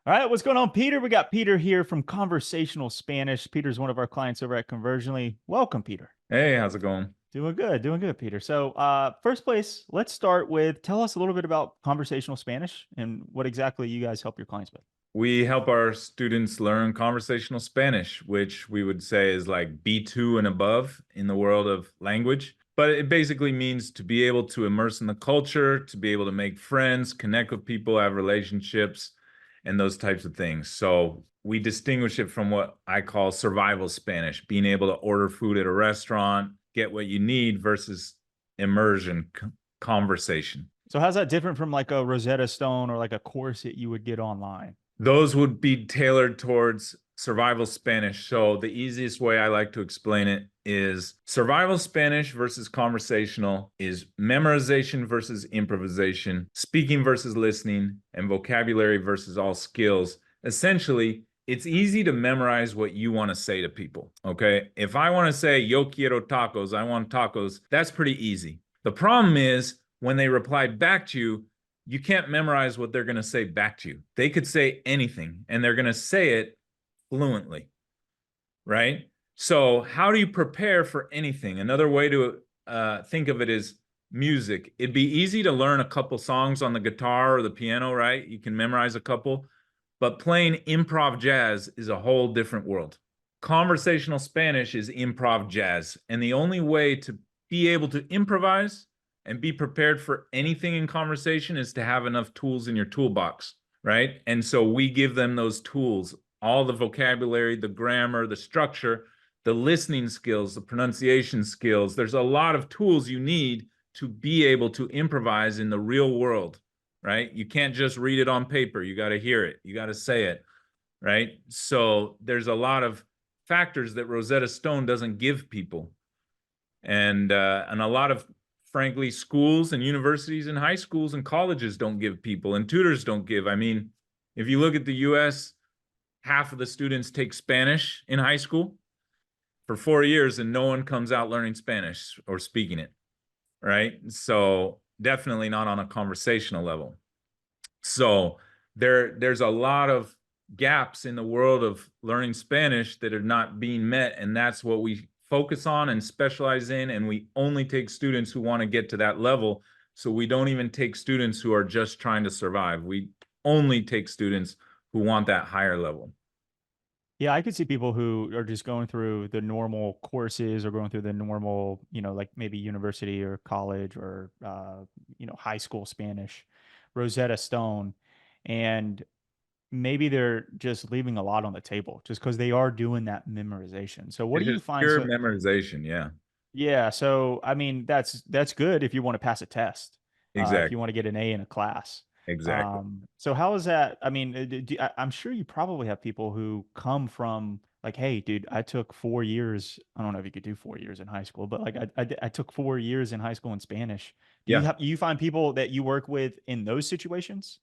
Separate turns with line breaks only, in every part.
All right, what's going on, Peter? We got Peter here from Conversational Spanish. Peter's one of our clients over at Conversionally. Welcome, Peter.
Hey, how's it going?
Doing good, Peter. So, first place, let's start with tell us a little bit about conversational Spanish and what exactly you guys help your clients with.
We help our students learn conversational Spanish, which we would say is like B2 and above in the world of language. But it basically means to be able to immerse in the culture, to be able to make friends, connect with people, have relationships, and those types of things. So we distinguish it from what I call survival Spanish, being able to order food at a restaurant, get what you need versus immersion, conversation.
So, how's that different from like a Rosetta Stone or like a course that you would get online?
Those would be tailored towards survival Spanish. So the easiest way I like to explain it is survival Spanish versus conversational is memorization versus improvisation, speaking versus listening, and vocabulary versus all skills. Essentially, it's easy to memorize what you want to say to people. Okay. If I want to say, yo quiero tacos, I want tacos, that's pretty easy. The problem is when they replied back to you, you can't memorize what they're going to say back to you. They could say anything and they're going to say it fluently, right? So how do you prepare for anything? Another way to think of it is music. It'd be easy to learn a couple songs on the guitar or the piano, right? You can memorize a couple, but playing improv jazz is a whole different world. Conversational Spanish is improv jazz. And the only way to be able to improvise and be prepared for anything in conversation is to have enough tools in your toolbox, right? And so we give them those tools, all the vocabulary, the grammar, the structure, the listening skills, the pronunciation skills. There's a lot of tools you need to be able to improvise in the real world, right? You can't just read it on paper. You got to hear it. You got to say it, right? So there's a lot of factors that Rosetta Stone doesn't give people. And a lot of, frankly, schools and universities and high schools and colleges don't give people, and tutors don't give. I mean, if you look at the US, half of the students take Spanish in high school for 4 years and no one comes out learning Spanish or speaking it, right? So definitely not on a conversational level. So there's a lot of gaps in the world of learning Spanish that are not being met, and that's what we focus on and specialize in, and we only take students who want to get to that level. So we don't even take students who are just trying to survive. We only take students who want that higher level.
Yeah, I could see people who are just going through the normal courses or going through the normal, like maybe university or college or high school Spanish, Rosetta Stone, and maybe they're just leaving a lot on the table just because they are doing that memorization. So what do
It's
you
just
find?
pure
So
memorization. Yeah,
yeah, so I mean that's good if you want to pass a test, if you
exactly.
want to get an A in a class.
Exactly.
So how is that? I mean, I'm sure you probably have people who come from like, hey, dude, I took 4 years. I don't know if you could do 4 years in high school, but like I took 4 years in high school in Spanish. Do
Yeah.
you find people that you work with in those situations?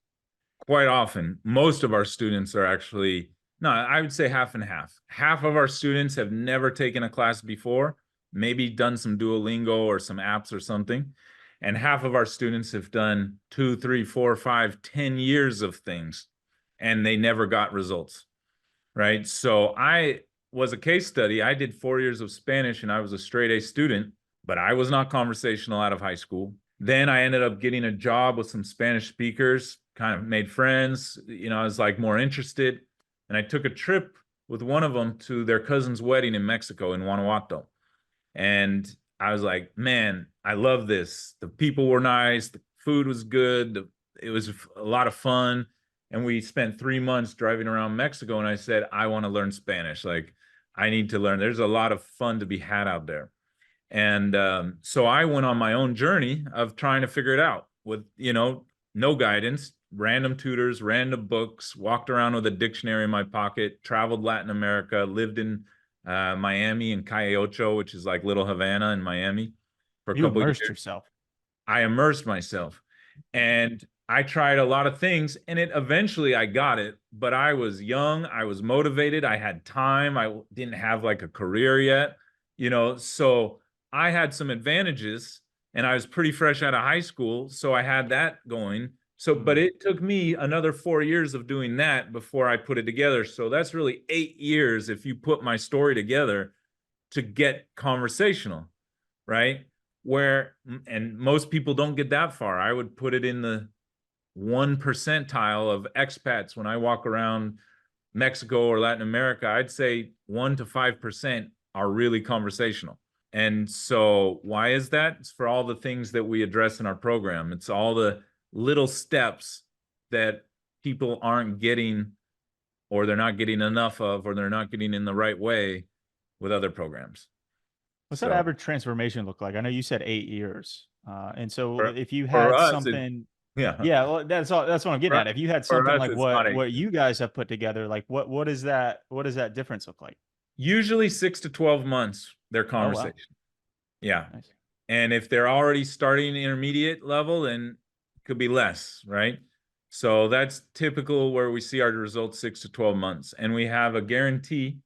Quite often, most of our students are actually, no, I would say half and half. Half of our students have never taken a class before, maybe done some Duolingo or some apps or something. And half of our students have done 2, 3, 4, 5, 10 years of things, and they never got results, right? So I was a case study. I did 4 years of Spanish and I was a straight A student, but I was not conversational out of high school. Then I ended up getting a job with some Spanish speakers, kind of made friends. I was like more interested. And I took a trip with one of them to their cousin's wedding in Mexico in Guanajuato. And I was like, man, I love this. The people were nice. The food was good. It was a lot of fun. And we spent 3 months driving around Mexico. And I said, I want to learn Spanish. Like, I need to learn. There's a lot of fun to be had out there. And so I went on my own journey of trying to figure it out with, no guidance, random tutors, random books, walked around with a dictionary in my pocket, traveled Latin America, lived in Miami and Calle Ocho, which is like Little Havana in Miami for a
You
couple of
immersed
years.
yourself.
I immersed myself and I tried a lot of things and it eventually I got it, but I was young, I was motivated, I had time, I didn't have like a career yet, so I had some advantages and I was pretty fresh out of high school, so I had that going. So, but
Mm.
it took me another 4 years of doing that before I put it together. So that's really 8 years if you put my story together to get conversational, right? Where, and most people don't get that far. I would put it in the 1 percentile of expats when I walk around Mexico or Latin America. I'd say 1 to 5% are really conversational. And so why is that? It's for all the things that we address in our program. It's all the little steps that people aren't getting, or they're not getting enough of, or they're not getting in the right way with other programs.
What's that
So
average transformation look like? I know you said 8 years. And so
for,
if you
for
had
us,
something,
yeah,
yeah, well, that's what I'm getting
for,
at. If you had
for
something
us,
like
it's not
what
8 years.
you guys have put together, like what does that difference look like?
Usually 6 to 12 months, their
Oh, wow.
conversation. Yeah.
Nice.
And if they're already starting intermediate level, then it could be less, right? So that's typical where we see our results 6 to 12 months. And we have a guarantee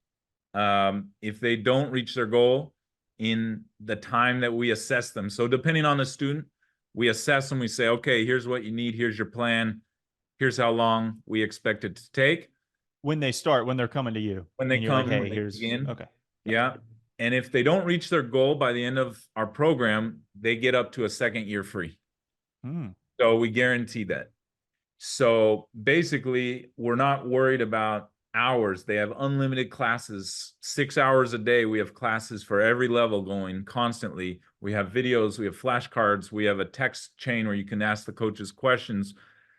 if they don't reach their goal in the time that we assess them. So depending on the student, we assess them. We say, okay, here's what you need. Here's your plan. Here's how long we expect it to take.
When they're coming to you
When they
and you're like,
come,
hey,
when they
here's
begin,
okay. Gotcha.
yeah. And if they don't reach their goal by the end of our program, they get up to a second year free.
Hmm.
So we guarantee that. So basically, we're not worried about hours. They have unlimited classes, 6 hours a day. We have classes for every level going constantly. We have videos, we have flashcards, we have a text chain where you can ask the coaches questions.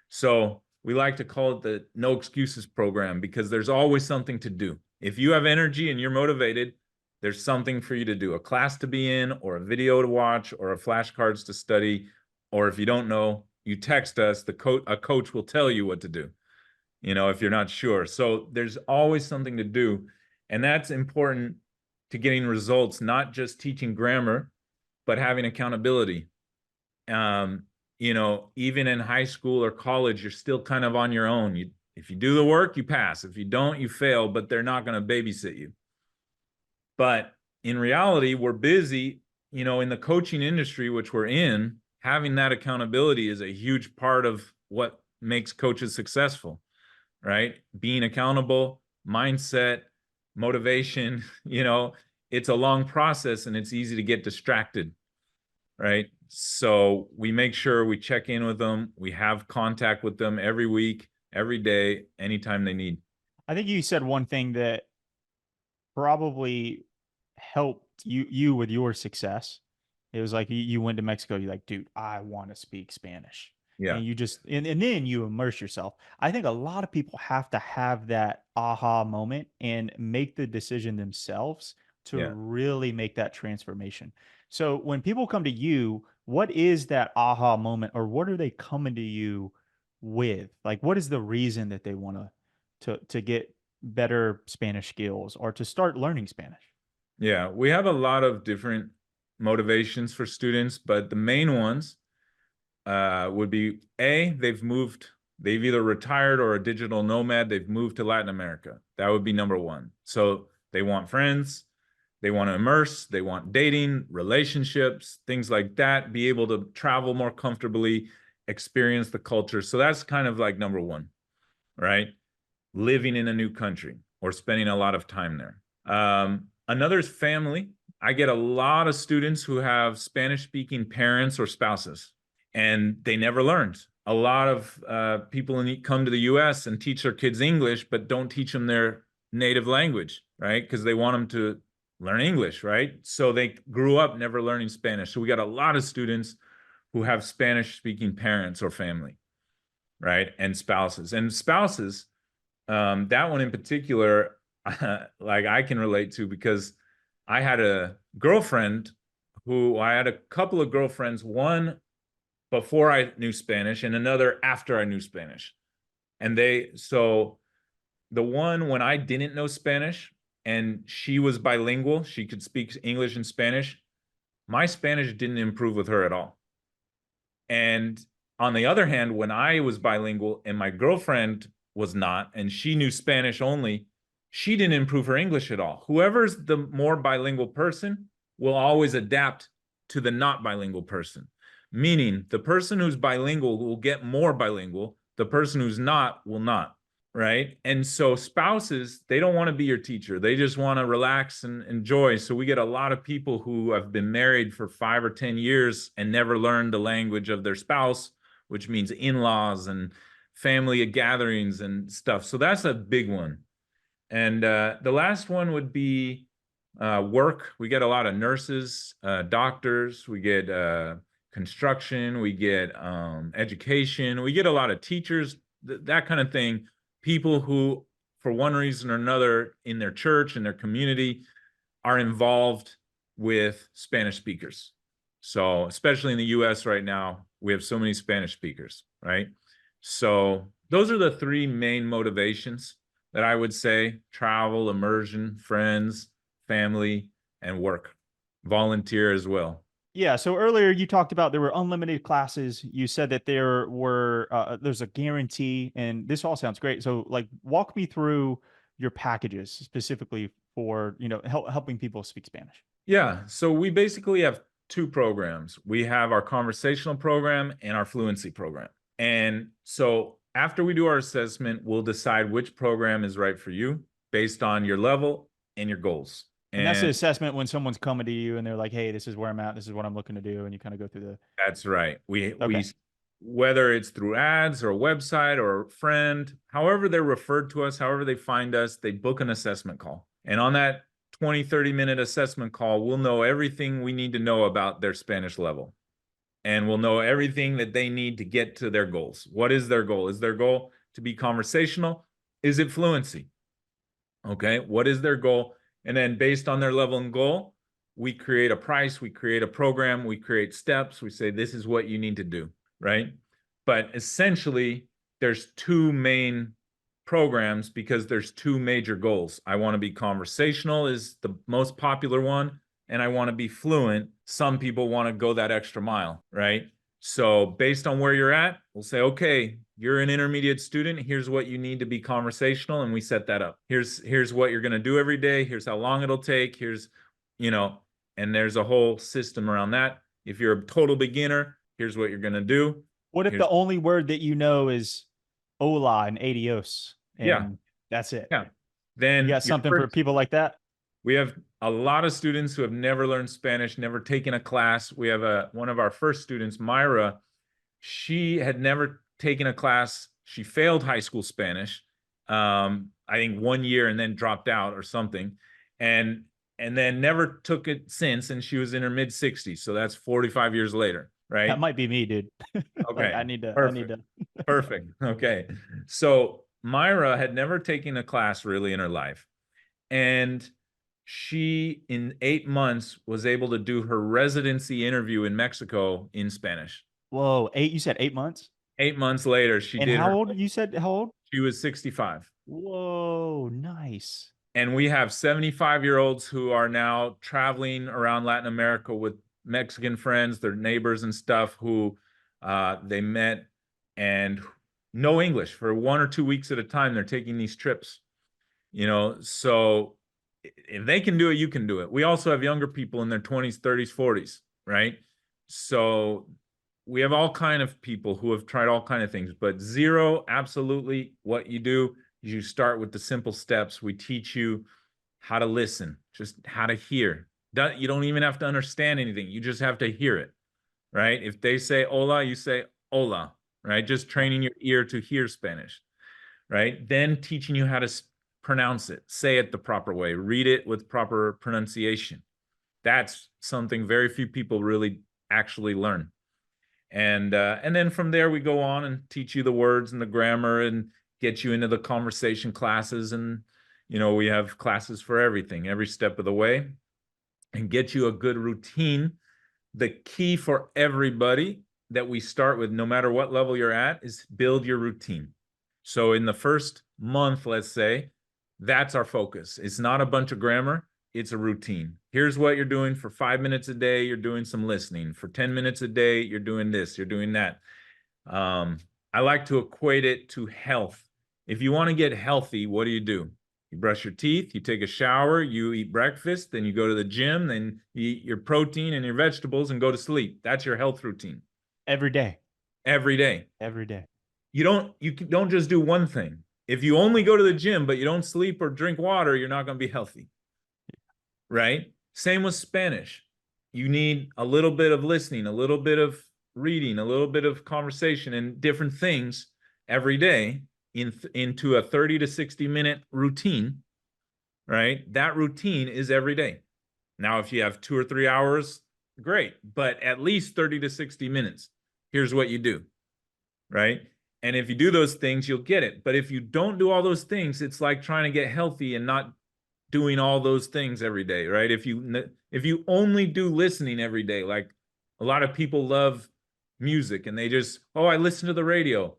So we like to call it the no excuses program because there's always something to do. If you have energy and you're motivated, there's something for you to do, a class to be in, or a video to watch, or a flashcards to study. Or if you don't know, you text us, a coach will tell you what to do, if you're not sure. So there's always something to do. And that's important to getting results, not just teaching grammar, but having accountability. Um, even in high school or college, you're still kind of on your own. If you do the work, you pass. If you don't, you fail, but they're not going to babysit you. But in reality, we're busy, in the coaching industry, which we're in, having that accountability is a huge part of what makes coaches successful, right? Being accountable, mindset, motivation, it's a long process and it's easy to get distracted, right? So we make sure we check in with them. We have contact with them every week, every day, anytime they need.
I think you said one thing that probably helped you with your success. It was like you went to Mexico, you're like, dude, I want to speak Spanish.
Yeah.
And you just and then you immerse yourself. I think a lot of people have to have that aha moment and make the decision themselves to
Yeah.
really make that transformation. So when people come to you, what is that aha moment or what are they coming to you with? Like what is the reason that they want to get better Spanish skills or to start learning Spanish?
Yeah, we have a lot of different motivations for students, but the main ones would be they've either retired or a digital nomad, they've moved to Latin America. That would be number one. So they want friends, they want to immerse, they want dating, relationships, things like that, be able to travel more comfortably, experience the culture. So that's kind of like number one, right? Living in a new country or spending a lot of time there. Another is family. I get a lot of students who have Spanish speaking parents or spouses, and they never learned. A lot of people come to the US and teach their kids English, but don't teach them their native language, right? Because they want them to learn English, right? So they grew up never learning Spanish. So we got a lot of students who have Spanish speaking parents or family, right? And spouses. And spouses, that one in particular, like I can relate to because I had a girlfriend I had a couple of girlfriends, one before I knew Spanish and another after I knew Spanish. And so the one when I didn't know Spanish and she was bilingual, she could speak English and Spanish, my Spanish didn't improve with her at all. And on the other hand, when I was bilingual and my girlfriend was not, and she knew Spanish only, she didn't improve her English at all. Whoever's the more bilingual person will always adapt to the not bilingual person. meaning the person who's bilingual will get more bilingual, the person who's not will not, right? And so spouses, they don't want to be your teacher. They just want to relax and enjoy. So we get a lot of people who have been married for 5 or 10 years and never learned the language of their spouse, which means in-laws and family gatherings and stuff. So that's a big one. And the last one would be work. We get a lot of nurses, doctors, we get construction, we get education, we get a lot of teachers, that kind of thing. People who, for one reason or another, in their church, in their community, are involved with Spanish speakers. So, especially in the US right now, we have so many Spanish speakers, right? So, those are the three main motivations that I would say: travel, immersion, friends, family, and work. Volunteer as well.
Yeah. So earlier you talked about there were unlimited classes. You said that there's a guarantee, and this all sounds great. So like, walk me through your packages specifically for helping people speak Spanish.
Yeah. So we basically have two programs. We have our conversational program and our fluency program. And so after we do our assessment, we'll decide which program is right for you based on your level and your goals.
And that's the
And
assessment when someone's coming to you and they're like, "Hey, this is where I'm at. This is what I'm looking to do," and you kind of go through the.
that's right. We
Okay.
whether it's through ads or a website or a friend, however they're referred to us, however they find us, they book an assessment call. And on that 20-30 minute assessment call, we'll know everything we need to know about their Spanish level. And we'll know everything that they need to get to their goals. What is their goal? Is their goal to be conversational? Is it fluency? Okay, what is their goal? And then based on their level and goal, we create a price, we create a program, we create steps. We say, this is what you need to do, right? But essentially, there's two main programs because there's two major goals. I want to be conversational is the most popular one, and I want to be fluent. Some people want to go that extra mile, right? So based on where you're at, we'll say, okay, you're an intermediate student. Here's what you need to be conversational, and we set that up. Here's what you're going to do every day. Here's how long it'll take. And there's a whole system around that. If you're a total beginner, here's what you're going to do.
What if
Here's
the only word that you know is "hola" and "adios"
Yeah,
and that's it?
yeah.
You
Then
got
your
something for
first
people like that?
We have a lot of students who have never learned Spanish, never taken a class. We have one of our first students, Myra. She had never taken a class. She failed high school Spanish, I think 1 year, and then dropped out or something, and then never took it since. And she was in her mid-60s, so that's 45 years later,
That
right?
might be me, dude. Like,
Okay,
I need
perfect,
to.
perfect. Okay, so Myra had never taken a class really in her life, and she, in 8 months, was able to do her residency interview in Mexico in Spanish.
Whoa, eight, you said 8 months?
8 months later, she
And
did
how
her,
old? You said how old?
she was 65.
Whoa, nice.
And we have 75-year-olds who are now traveling around Latin America with Mexican friends, their neighbors and stuff, who they met and know English for 1 or 2 weeks at a time. They're taking these trips, so if they can do it, you can do it. We also have younger people in their 20s, 30s, 40s, right? So we have all kind of people who have tried all kind of things, but zero, absolutely, what you do is you start with the simple steps. We teach you how to listen, just how to hear. You don't even have to understand anything. You just have to hear it, right? If they say hola, you say hola, right? Just training your ear to hear Spanish, right? Then teaching you how to pronounce it, say it the proper way, read it with proper pronunciation. That's something very few people really actually learn. And then from there we go on and teach you the words and the grammar and get you into the conversation classes. And we have classes for everything, every step of the way, and get you a good routine. The key for everybody that we start with, no matter what level you're at, is build your routine. So in the first month, let's say, that's our focus. It's not a bunch of grammar. It's a routine. Here's what you're doing for 5 minutes a day. You're doing some listening. For 10 minutes a day, you're doing this, you're doing that. I like to equate it to health. If you want to get healthy, what do? You brush your teeth, you take a shower, you eat breakfast, then you go to the gym, then you eat your protein and your vegetables and go to sleep. That's your health routine.
Every day.
every day.
Every day.
You don't just do one thing. If you only go to the gym but you don't sleep or drink water, you're not going to be healthy, right? Same with Spanish. You need a little bit of listening, a little bit of reading, a little bit of conversation and different things every day into a 30 to 60-minute routine, right? That routine is every day. Now, if you have 2 or 3 hours, great, but at least 30 to 60 minutes. Here's what you do, right? And if you do those things, you'll get it. But if you don't do all those things, it's like trying to get healthy and not doing all those things every day, right? If you only do listening every day, like a lot of people love music and they just, oh, I listen to the radio.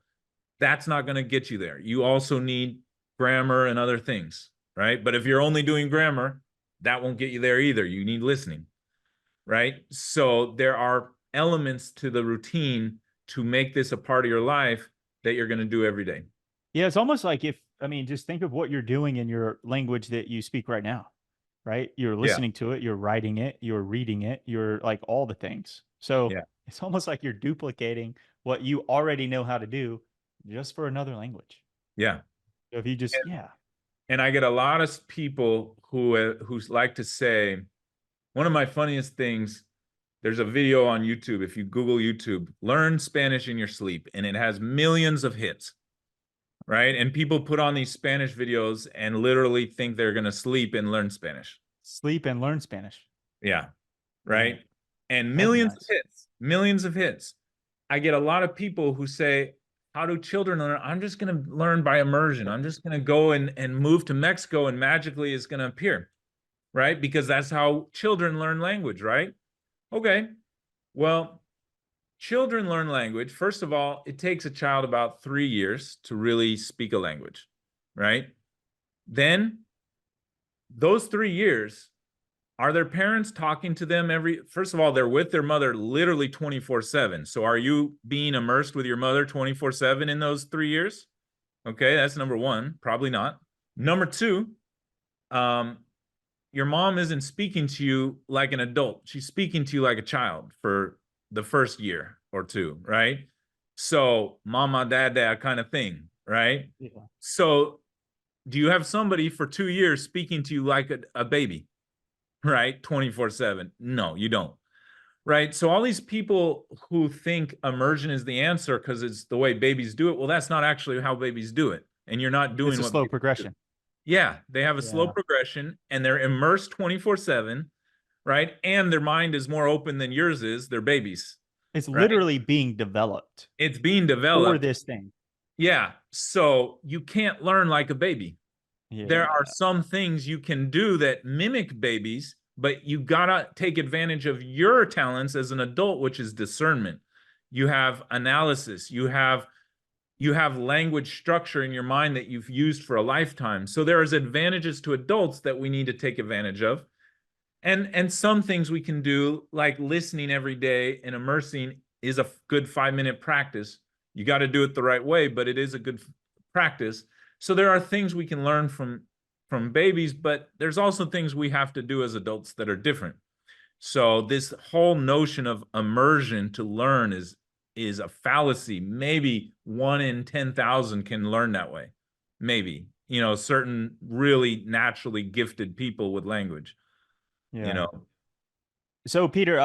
That's not going to get you there. You also need grammar and other things, right? But if you're only doing grammar, that won't get you there either. You need listening, right? So there are elements to the routine to make this a part of your life that you're going to do every day.
Yeah, it's almost like if, I mean, just think of what you're doing in your language that you speak right now, right? You're
Yeah.
listening to it, you're writing it, you're reading it, you're like all the things. So
Yeah.
it's almost like you're duplicating what you already know how to do just for another language.
Yeah.
So if you just,
And,
yeah,
and I get a lot of people who like to say, one of my funniest things, there's a video on YouTube. If you Google YouTube, learn Spanish in your sleep, and it has millions of hits, right? And people put on these Spanish videos and literally think they're going to sleep and learn Spanish.
sleep and learn Spanish.
Yeah.
Man,
Right. And
that's
millions of
nuts.
hits, millions of hits. I get a lot of people who say, how do children learn? I'm just going to learn by immersion. I'm just going to go and move to Mexico and magically it's going to appear, right? Because that's how children learn language, right? Okay. Well, children learn language. First of all, it takes a child about 3 years to really speak a language, right? Then those 3 years, are their parents talking to them first of all, they're with their mother literally 24/7. So are you being immersed with your mother 24/7 in those 3 years? Okay, that's number one. Probably not. Number two, um, your mom isn't speaking to you like an adult. She's speaking to you like a child for the first year or two, right? So mama, dad kind of thing, right?
Yeah.
So do you have somebody for 2 years speaking to you like a baby, right? 24/7? No, you don't. Right. So all these people who think immersion is the answer because it's the way babies do it. Well, that's not actually how babies do it. And you're not
It's
doing
a
what
slow
babies do.
progression.
Yeah, they have a slow
Yeah.
progression and they're immersed 24/7, right? And their mind is more open than yours is. They're babies,
It's
right?
literally being developed
It's being
for
developed.
this thing.
Yeah. So you can't learn like a baby. There are
Yeah.
some things you can do that mimic babies, but you gotta take advantage of your talents as an adult, which is discernment. You have analysis, you have language structure in your mind that you've used for a lifetime. So there is advantages to adults that we need to take advantage of. And some things we can do, like listening every day and immersing, is a good 5-minute practice. You got to do it the right way, but it is a good practice. So there are things we can learn from babies, but there's also things we have to do as adults that are different. So this whole notion of immersion to learn is a fallacy. Maybe 1 in 10,000 can learn that way. Maybe, certain really naturally gifted people with language, you
Yeah.
know.
So Peter,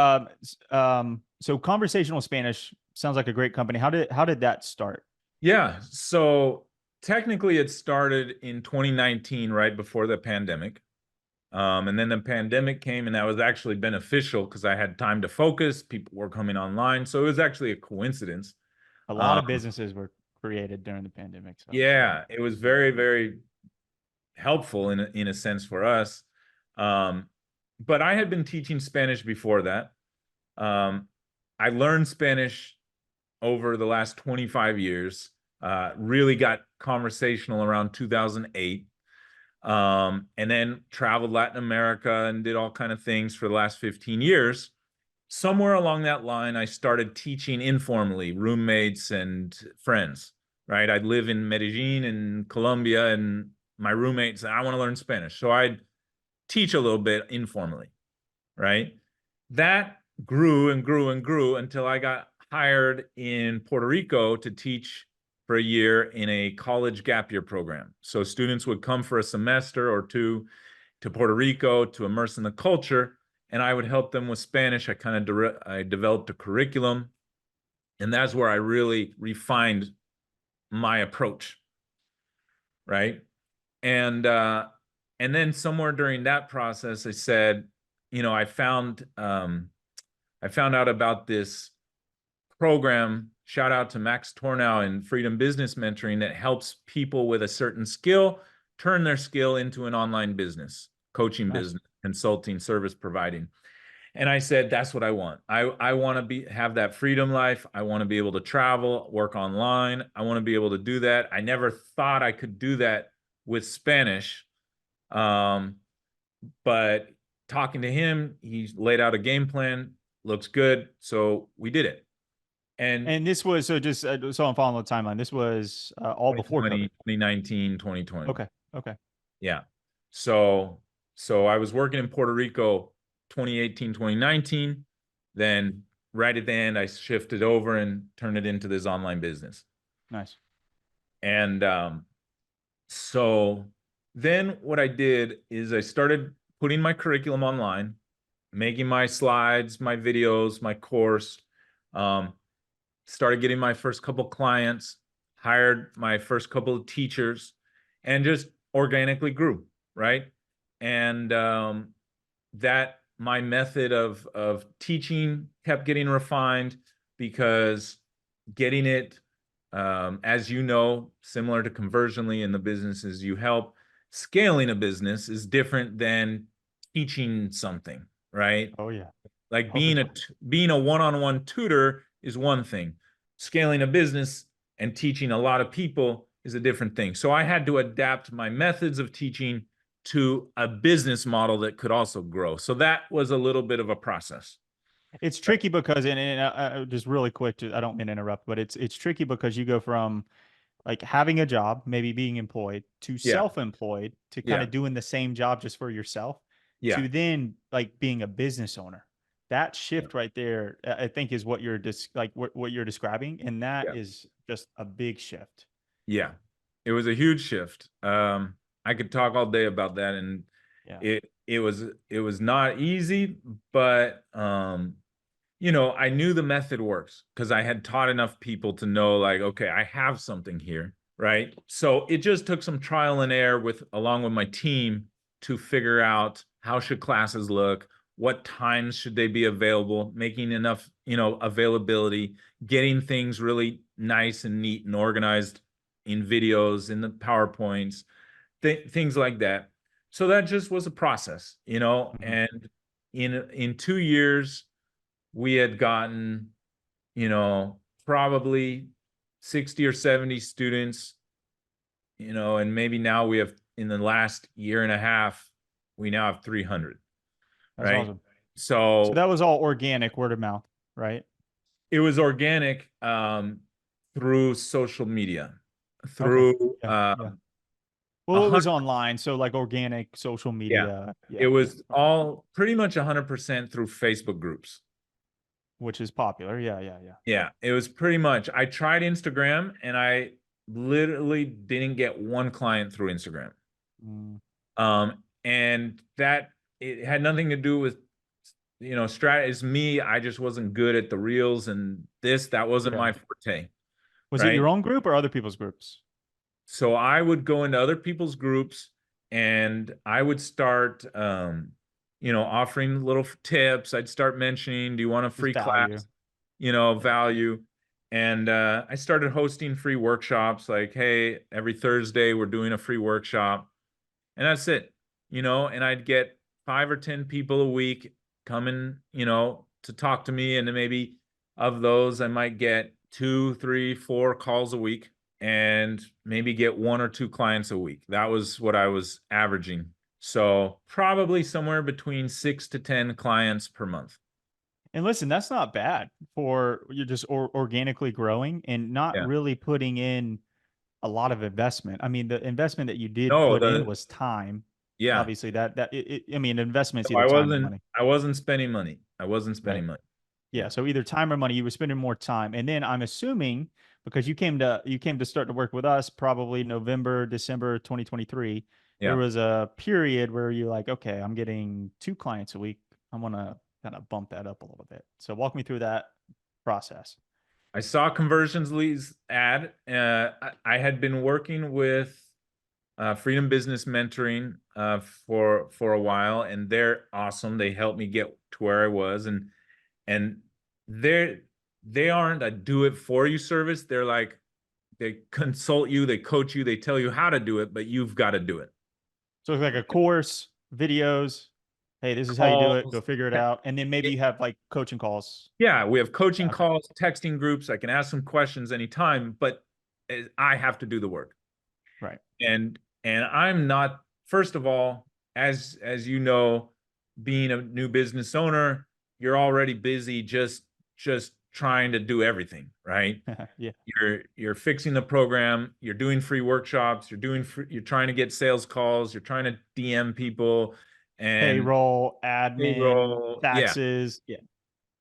so conversational Spanish sounds like a great company. How did that start?
Yeah. So technically it started in 2019, right before the pandemic. And then the pandemic came, and that was actually beneficial because I had time to focus. People were coming online. So it was actually a coincidence.
A lot
Um,
of businesses were created during the pandemic. So yeah.
yeah, it was very, very helpful in a sense for us. But I had been teaching Spanish before that. Um, I learned Spanish over the last 25 years, really got conversational around 2008, and then traveled Latin America and did all kind of things for the last 15 years. Somewhere along that line, I started teaching informally, roommates and friends, right? I'd live in Medellin in Colombia, and my roommate said, I want to learn Spanish. So I'd teach a little bit informally, right? That grew and grew and grew until I got hired in Puerto Rico to teach for a year in a college gap year program. So students would come for a semester or two to Puerto Rico to immerse in the culture, and I would help them with Spanish. I developed a curriculum, and that's where I really refined my approach, right? And and then somewhere during that process, I said, you know, I found out about this program. Shout out to Max Tornow and Freedom Business Mentoring that helps people with a certain skill turn their skill into an online business, coaching
Nice.
business, consulting, service providing. And I said, that's what I want. I want to have that freedom life. I want to be able to travel, work online. I want to be able to do that. I never thought I could do that with Spanish. Um, but talking to him, he laid out a game plan, looks good. So we did it. And
And this was so just so I'm following the timeline. This was all before
2020,
COVID.
2019, 2020.
Okay. Okay.
Yeah. So I was working in Puerto Rico 2018, 2019. Then right at the end, I shifted over and turned it into this online business.
Nice.
And so then what I did is I started putting my curriculum online, making my slides, my videos, my course. Um, Started getting my first couple clients, hired my first couple of teachers, and just organically grew, right? And that my method of teaching kept getting refined because getting it, as you know, similar to Conversionly in the businesses you help, scaling a business is different than teaching something, right?
Oh yeah.
Like
Oh, big
being a one-on-one tutor is one thing. Scaling a business and teaching a lot of people is a different thing. So I had to adapt my methods of teaching to a business model that could also grow. So that was a little bit of a process.
It's tricky because, just really quick, I don't mean to interrupt, but it's tricky because you go from like having a job, maybe being employed, to
Yeah,
self-employed, to kind
yeah,
of doing the same job just for yourself,
yeah,
to then like being a business owner. That
yeah,
shift right there, I think, is what you're like what you're describing, and that
yeah,
is just a big shift.
yeah. It was a huge shift. I could talk all day about that, and
Yeah,
it was not easy, but you know, I knew the method works because I had taught enough people to know, like, okay, I have something here, right? So it just took some trial and error with along with my team to figure out how should classes look, what times should they be available, making enough, you know, availability, getting things really nice and neat and organized in videos, in the PowerPoints, things like that. So that just was a process, you know,
mhm.
and in 2 years we had gotten, you know, probably 60 or 70 students, you know, and maybe now we have in the last year and a half, we now have 300,
That's
right?
awesome. So
So
that was all organic, word of mouth, right?
it was organic through social media,
Okay.
through
Yeah, yeah.
a
Well, it was
hundred,
online, so like organic social
yeah,
media.
it
Yeah, yeah.
was
Okay.
all pretty much 100% through Facebook groups.
Which is popular. Yeah, yeah, yeah.
Yeah, it was pretty much. I tried Instagram and I literally didn't get one client through Instagram.
Mm,
And that it had nothing to do with, you know, strat is me. I just wasn't good at the reels and this, that wasn't
yeah.
my forte,
Was it your
right?
own group or other people's groups?
So I would go into other people's groups and I would start, you know, offering little tips. I'd start mentioning, do you want a
Just
free
value.
class? You know,
Yeah.
value. And I started hosting free workshops like, hey, every Thursday we're doing a free workshop. And that's it, you know, and I'd get 5 or 10 people a week coming, you know, to talk to me. And then maybe of those, I might get 2, 3, 4 calls a week and maybe get 1 or 2 clients a week. That was what I was averaging. So probably somewhere between 6 to 10 clients per month.
And listen, that's not bad for you're just organically growing and not
Yeah.
really putting in a lot of investment. I mean, the investment that you did
No,
put in was time.
yeah.
Obviously, I mean, investment's
No,
either time or money.
I wasn't spending money. I wasn't
Right.
spending money.
Yeah, so either time or money, you were spending more time. And then I'm assuming because you came to start to work with us probably November, December 2023, there
Yeah.
was a period where you're like, okay, I'm getting 2 clients a week. I'm gonna kind of bump that up a little bit. So walk me through that process.
I saw conversions leads ad. I had been working with Freedom Business Mentoring for a while, and they're awesome. They helped me get to where I was, and they're they aren't a do it for you service. They're like they consult you, they coach you, they tell you how to do it, but you've got to do it.
So it's like a course, videos. Hey, this is how you do it. Go
Calls.
figure it out. And then maybe you have like coaching calls.
Yeah, we have coaching
Okay.
calls, texting groups. I can ask some questions anytime, but I have to do the work.
Right.
And I'm not, first of all, as you know, being a new business owner, you're already busy just trying to do everything, right?
Yeah.
You're fixing the program, you're doing free workshops, you're trying to get sales calls, you're trying to DM people and
Payroll, admin,
payroll. Yeah.
taxes. Yeah.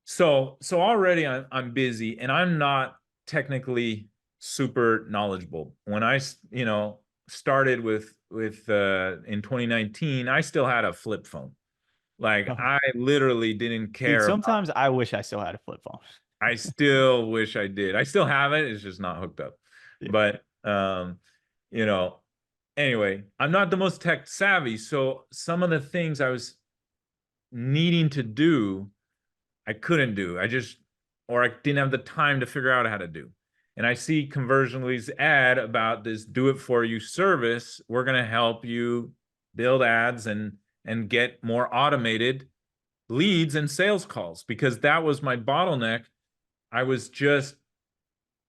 So already I'm busy and I'm not technically super knowledgeable. When started with in 2019, I still had a flip phone. Like I literally didn't
Dude,
care about.
sometimes I wish I still had a flip phone.
I still wish I did. I still have it. It's just not hooked up.
Yeah.
But you know, anyway, I'm not the most tech savvy, so some of the things I was needing to do I couldn't do. Or I didn't have the time to figure out how to do. And I see Conversion Leads ad about this do it for you service. We're going to help you build ads and get more automated leads and sales calls because that was my bottleneck. I was just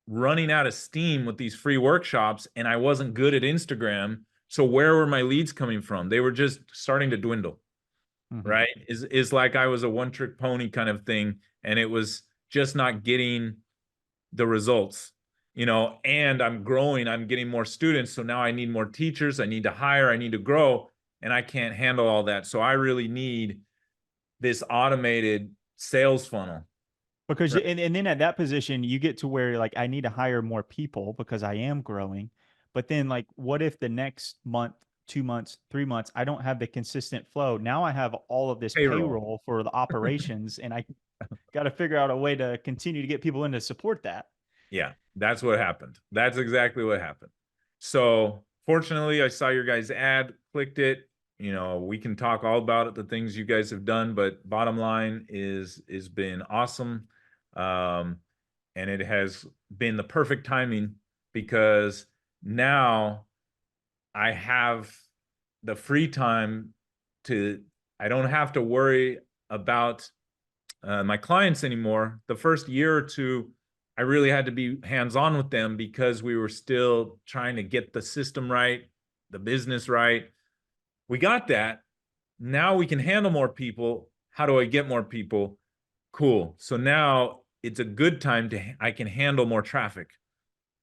running out of steam with these free workshops and I wasn't good at Instagram. So where were my leads coming from? They were just starting to dwindle,
Mhm.
right? Is like I was a one trick pony kind of thing, and it was just not getting the results, and I'm growing, I'm getting more students. So now I need more teachers, I need to hire, I need to grow, and I can't handle all that. So I really need this automated sales funnel.
Because
Right.
and then at that position, you get to where like I need to hire more people because I am growing. But then like what if the next month, 2 months, 3 months, I don't have the consistent flow? Now I have all of this
Payroll.
payroll for the operations and I got to figure out a way to continue to get people in to support that.
Yeah, that's what happened. That's exactly what happened. So fortunately, I saw your guys' ad, clicked it. We can talk all about it, the things you guys have done, but bottom line is been awesome. Um, and it has been the perfect timing because now I have the free time to, I don't have to worry about my clients anymore. The first year or two, I really had to be hands on with them because we were still trying to get the system right, the business right. We got that. Now we can handle more people. How do I get more people? Cool. So now it's a good time I can handle more traffic,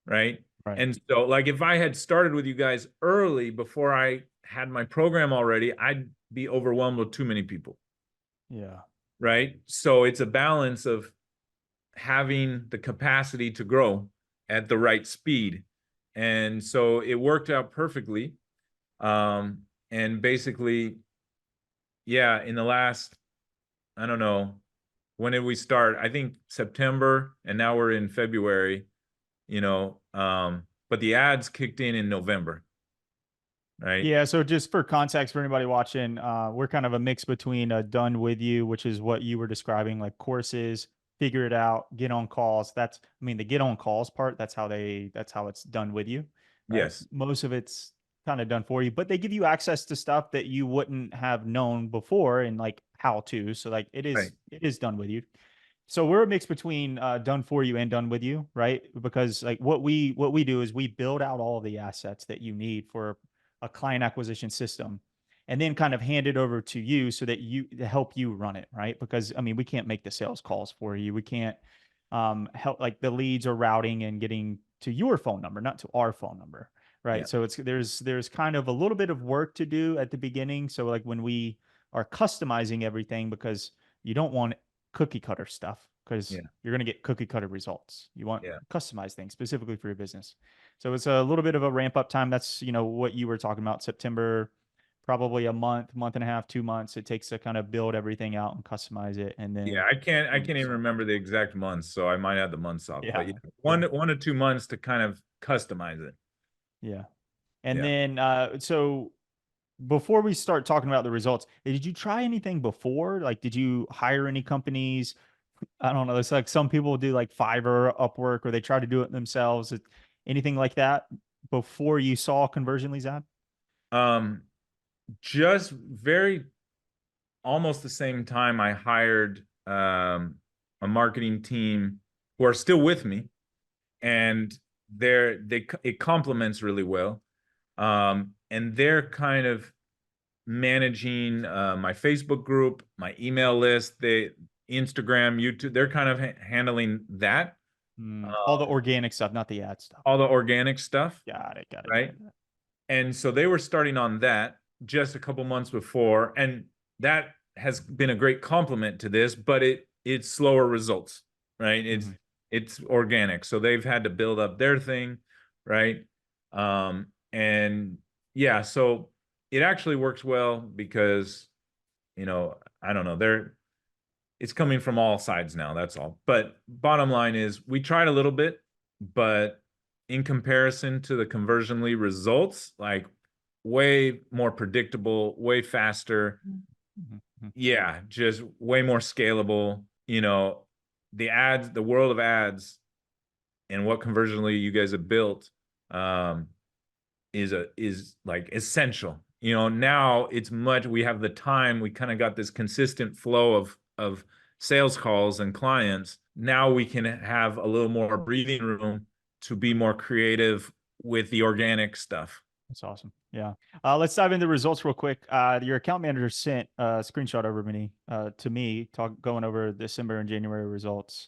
right?
Right.
And so, like, if I had started with you guys early before I had my program already, I'd be overwhelmed with too many people,
Yeah.
right? So it's a balance of having the capacity to grow at the right speed. And so it worked out perfectly. And basically, yeah, in the last, I don't know, when did we start? I think September, and now we're in February, but the ads kicked in November, right?
Yeah, so just for context for anybody watching, we're kind of a mix between done with you, which is what you were describing, like courses, figure it out, get on calls. I mean, the get on calls part, that's how it's done with you, right?
Yes.
Most of it's kind of done for you, but they give you access to stuff that you wouldn't have known before and like how to. So like
Right.
it is done with you. So we're a mix between done for you and done with you, right? Because like what we do is we build out all of the assets that you need for a client acquisition system and then kind of hand it over to you so that you to help you run it, right? Because I mean, we can't make the sales calls for you. We can't help like the leads are routing and getting to your phone number, not to our phone number,
Yeah.
right? So it's there's kind of a little bit of work to do at the beginning. So like when we are customizing everything because you don't want cookie cutter stuff. because
Yeah.
you're going to get cookie cutter results. You want
Yeah.
customized things specifically for your business. So it's a little bit of a ramp up time. That's, what you were talking about, September, probably a month, month and a half, 2 months. It takes to kind of build everything out and customize it. And
Yeah,
then
I
boom,
can't even
sell.
remember the exact months, so I might have the months off. But
Yeah.
yeah,
Yeah.
1 to 2 months to kind of customize it.
Yeah. And
Yeah.
then, so before we start talking about the results, did you try anything before? Like, did you hire any companies? I don't know. It's like some people do like Fiverr, Upwork, or they try to do it themselves. Anything like that before you saw Conversion Leads ad?
Um, just very almost the same time I hired a marketing team who are still with me, and it complements really well. And they're kind of managing my Facebook group, my email list, Instagram, YouTube. They're kind of handling that,
All
uh,
the organic stuff, not the ad stuff.
all the organic stuff,
Got it. Got it. Got
right?
it. Got it.
And so they were starting on that just a couple months before, and that has been a great compliment to this, but it's slower results, right?
Mhm.
It's organic, so they've had to build up their thing, right? And yeah, so it actually works well because I don't know, it's coming from all sides now, that's all. But bottom line is we tried a little bit, but in comparison to the conversion lead results, like way more predictable, way faster.
Mhm. Mhm.
Yeah, just way more scalable. The world of ads and what conversion lead you guys have built um, is like essential. Now we have the time, we kind of got this consistent flow of sales calls and clients. Now we can have a little more breathing room to be more creative with the organic stuff.
That's awesome. Yeah. Let's dive into the results real quick. Your account manager sent a screenshot over to me, going over December and January results.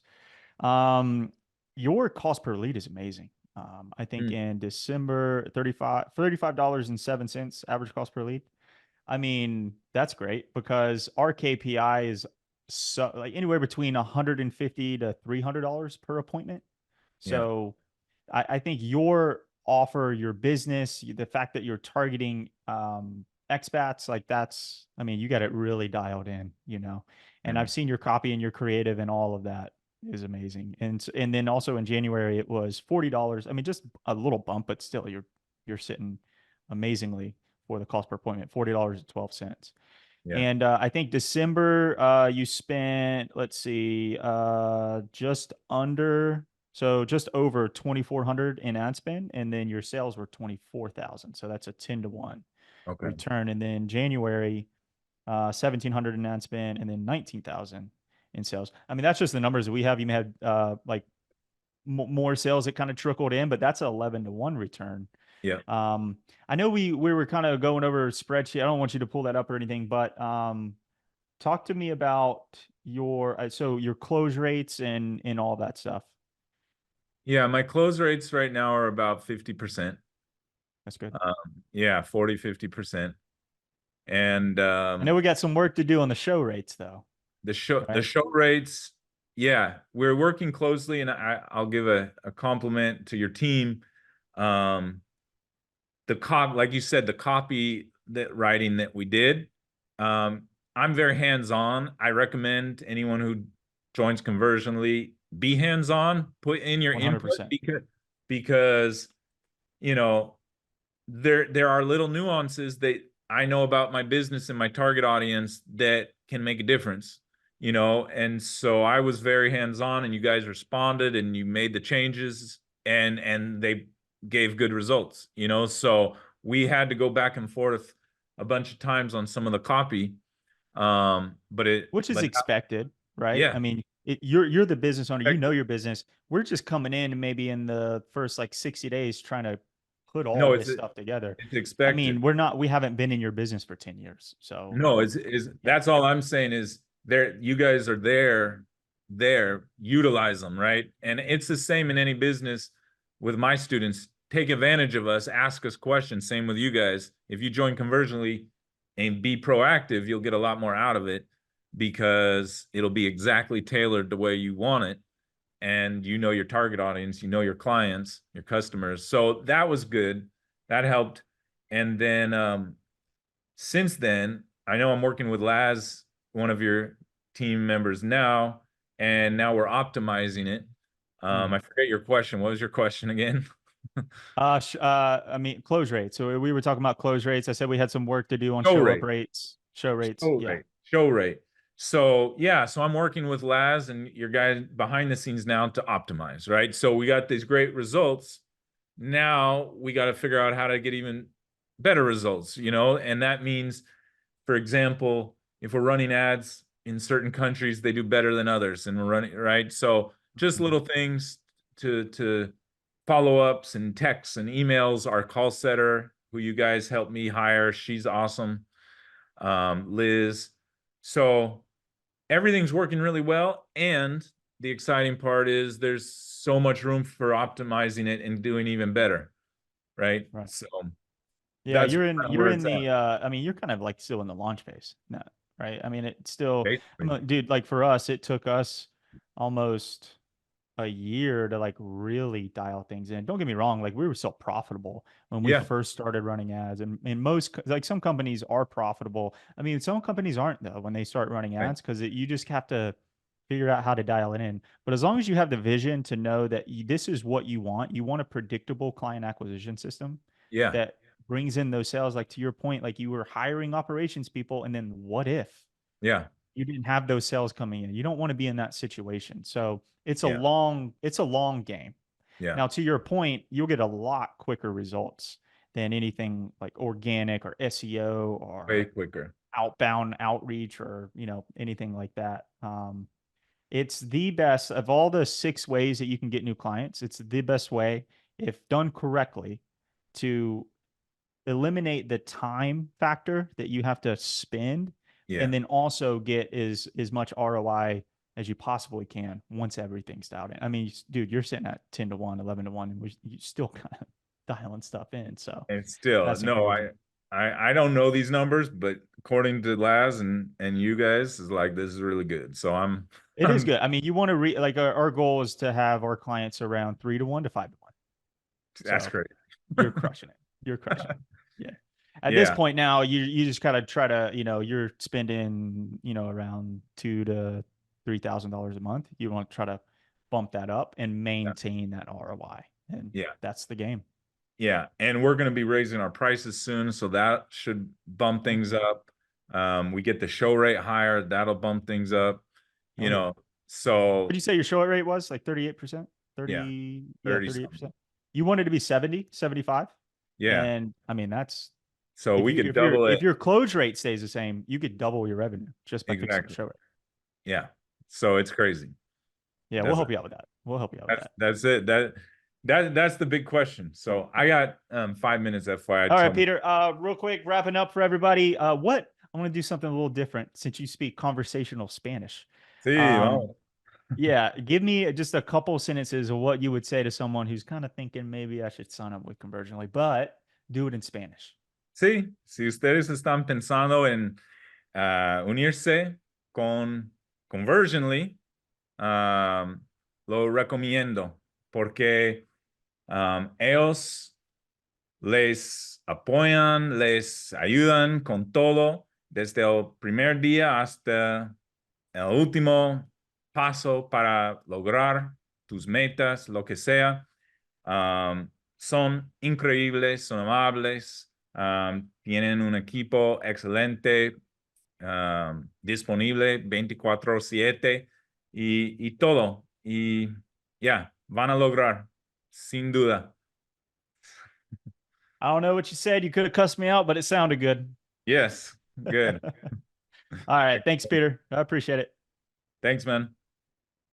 Um, your cost per lead is amazing. I think
Mm,
in December, $35.07 average cost per lead. I mean, that's great because our KPI is so like anywhere between 150 to $300 per appointment.
yeah.
So I think your offer, your business, the fact that you're targeting expats, like that's, I mean, you got it really dialed in. And I've
Mm,
seen your copy and your creative and all of that is amazing. And then also in January it was $40. I mean, just a little bump, but still you're sitting amazingly for the cost per appointment, $40.12.
yeah.
And I think December, you spent, let's see, just over 2,400 in ad spend, and then your sales were 24,000. So that's a 10 to 1
Okay.
return. And then January, 1,700 in ad spend, and then 19,000 in sales. I mean, that's just the numbers that we have. You may have like more sales that kind of trickled in, but that's an 11 to 1 return.
Yeah.
Um, I know we were kind of going over a spreadsheet. I don't want you to pull that up or anything, but talk to me about your close rates and all that stuff.
Yeah, my close rates right now are about 50%.
That's good.
Yeah, 40, 50%. And
I know we got some work to do on the show rates though,
the
right?
show rates, yeah, we're working closely, and I'll give a compliment to your team. Um, like you said, the copy that writing that we did. Um, I'm very hands-on. I recommend anyone who joins Conversionly be hands-on, put in your input
100%.
because you know there are little nuances that I know about my business and my target audience that can make a difference. And so I was very hands-on, and you guys responded and you made the changes, and they gave good results. So we had to go back and forth a bunch of times on some of the copy.
Which is
But
expected, right?
yeah,
I mean, you're the business owner, you know your business. We're just coming in and maybe in the first like 60 days trying to put all
no,
this stuff together.
it's
I
expected.
mean, we haven't been in your business for 10 years. So,
No, is
yeah,
that's all I'm saying is there, you guys are there, utilize them, right? And it's the same in any business with my students. Take advantage of us, ask us questions. Same with you guys. If you join Conversionly and be proactive, you'll get a lot more out of it because it'll be exactly tailored the way you want it. And you know your target audience, you know your clients, your customers. So that was good. That helped. And then since then, I know I'm working with Laz, one of your team members now, and now we're optimizing it. I
Mhm.
forget your question. What was your question again?
I mean, close rates. So we were talking about close rates. I said we had some work to do on
Show
show up
rate.
rates, show rates.
Show
Yeah.
rate. Show rate. So yeah, so I'm working with Laz and your guy behind the scenes now to optimize, right? So we got these great results. Now we got to figure out how to get even better results, and that means, for example, if we're running ads in certain countries, they do better than others, and we're running, right? So just
Mhm.
little things to follow-ups and texts and emails. Our call setter, who you guys helped me hire, she's awesome. Liz. So everything's working really well. And the exciting part is there's so much room for optimizing it and doing even better. Right.
Right.
So
Yeah,
that's
you're
kind
in
of
you're
where
in
it's at.
the I mean, you're kind of like still in the launch phase now, right? I mean, it's still
Basically.
dude, like for us, it took us almost a year to like really dial things in. Don't get me wrong, like we were still profitable when we
Yeah.
first started running ads, and like some companies are profitable. I mean, some companies aren't though when they start running
Right.
ads because you just have to figure out how to dial it in. But as long as you have the vision to know that this is what you want a predictable client acquisition system
Yeah.
that brings in those sales. Like to your point, like you were hiring operations people, and then what if
Yeah.
you didn't have those sales coming in? You don't want to be in that situation. So
Yeah.
it's a long game.
Yeah.
Now, to your point, you'll get a lot quicker results than anything like organic or SEO
Way
or
quicker.
outbound outreach or anything like that. It's the best of all the 6 ways that you can get new clients. It's the best way, if done correctly, to eliminate the time factor that you have to spend
Yeah.
and then also get as much ROI as you possibly can once everything's dialed in. I mean, dude, you're sitting at 10 to 1, 11 to 1, and you still kind of dialing stuff in. So
And still,
that's
no,
encouraging.
I don't know these numbers, but according to Laz and you guys, is like this is really good. So I'm
It is
I'm
good. I mean, you want to like our goal is to have our clients around 3 to 1 to 5 to 1.
that's
So
great.
you're crushing it. You're crushing it. Yeah. At this
Yeah.
point now, you just gotta try to, you're spending, around $2,000 to $3,000 a month. You want to try to bump that up and
Yeah.
maintain that ROI. And
Yeah.
that's the game.
Yeah, and we're going to be raising our prices soon, so that should bump
Oh
things
yeah.
up. We get the show rate higher, that'll bump things up, you
Oh yeah.
know.
What'd
So
you say your show rate was? Like 38%?
yeah,
30, yeah,
30 something.
38%. You wanted to be 70, 75.
Yeah.
And I mean, that's
So
if
we
you
could double
if
it.
your close rate stays the same, you could double your revenue just by fixing the
Exactly.
show rate.
Yeah. So it's crazy.
Yeah, we'll
That's
help you out with that. We'll help you out with that.
that's it. That's the big question. So I got 5 minutes, FYI.
All right,
So
Peter. Real quick, wrapping up for everybody. What I want to do something a little different since you speak conversational Spanish.
sí,
Um,
vamos.
yeah, give me just a couple sentences of what you would say to someone who's kind of thinking maybe I should sign up with Conversionly, but do it in Spanish.
Sí, si ustedes están pensando en unirse con Conversionly, lo recomiendo porque ellos les apoyan, les ayudan con todo, desde el primer día hasta el último paso para lograr tus metas, lo que sea. Son increíbles, son amables, tienen un equipo excelente, disponible 24/7 y todo. Y ya, van a lograr, sin duda.
I don't know what you said. You could have cussed me out, but it sounded good.
Yes, good.
All right. Thanks, Peter. I appreciate it.
Thanks, man.